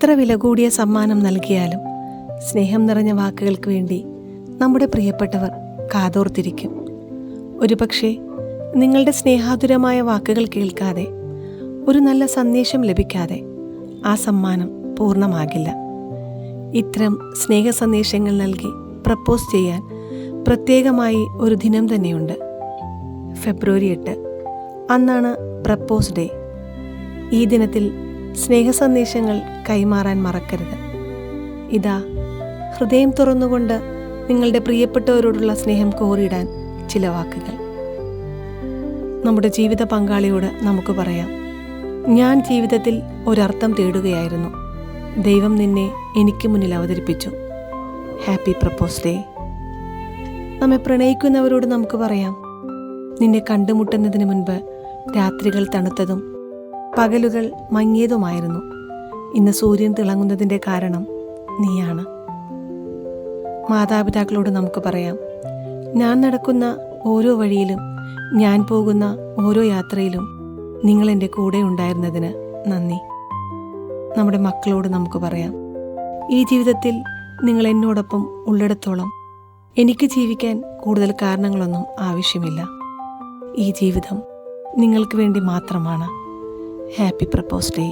എത്ര വില കൂടിയ സമ്മാനം നൽകിയാലും സ്നേഹം നിറഞ്ഞ വാക്കുകൾക്ക് വേണ്ടി നമ്മുടെ പ്രിയപ്പെട്ടവർ കാതോർത്തിരിക്കും. ഒരുപക്ഷെ നിങ്ങളുടെ സ്നേഹാതുരമായ വാക്കുകൾ കേൾക്കാതെ, ഒരു നല്ല സന്ദേശം ലഭിക്കാതെ ആ സമ്മാനം പൂർണ്ണമാകില്ല. ഇത്തരം സ്നേഹ സന്ദേശങ്ങൾ നൽകി പ്രപ്പോസ് ചെയ്യാൻ പ്രത്യേകമായി ഒരു ദിനം തന്നെയുണ്ട്. ഫെബ്രുവരി 8 അന്നാണ് പ്രപ്പോസ് ഡേ. ഈ ദിനത്തിൽ സ്നേഹ സന്ദേശങ്ങൾ കൈമാറാൻ മറക്കരുത്. ഇതാ, ഹൃദയം തുറന്നുകൊണ്ട് നിങ്ങളുടെ പ്രിയപ്പെട്ടവരോടുള്ള സ്നേഹം കോറിയിടാൻ ചില വാക്കുകൾ. നമ്മുടെ ജീവിത പങ്കാളിയോട് നമുക്ക് പറയാം, ഞാൻ ജീവിതത്തിൽ ഒരർത്ഥം തേടുകയായിരുന്നു. ദൈവം നിന്നെ എനിക്ക് മുന്നിൽ അവതരിപ്പിച്ചു. Happy propose day. നമ്മെ പ്രണയിക്കുന്നവരോട് നമുക്ക് പറയാം, നിന്നെ കണ്ടുമുട്ടുന്നതിന് മുൻപ് രാത്രികൾ തണുത്തതും പകലുകൾ മങ്ങിയതുമായിരുന്നു. ഇന്ന് സൂര്യൻ തിളങ്ങുന്നതിൻ്റെ കാരണം നീയാണ്. മാതാപിതാക്കളോട് നമുക്ക് പറയാം, ഞാൻ നടക്കുന്ന ഓരോ വഴിയിലും, ഞാൻ പോകുന്ന ഓരോ യാത്രയിലും നിങ്ങൾ എൻ്റെ കൂടെ ഉണ്ടായിരുന്നതിന് നന്ദി. നമ്മുടെ മക്കളോട് നമുക്ക് പറയാം, ഈ ജീവിതത്തിൽ നിങ്ങൾ എന്നോടൊപ്പം ഉള്ളിടത്തോളം എനിക്ക് ജീവിക്കാൻ കൂടുതൽ കാരണങ്ങളൊന്നും ആവശ്യമില്ല. ഈ ജീവിതം നിങ്ങൾക്ക് വേണ്ടി മാത്രമാണ്. Happy propose day.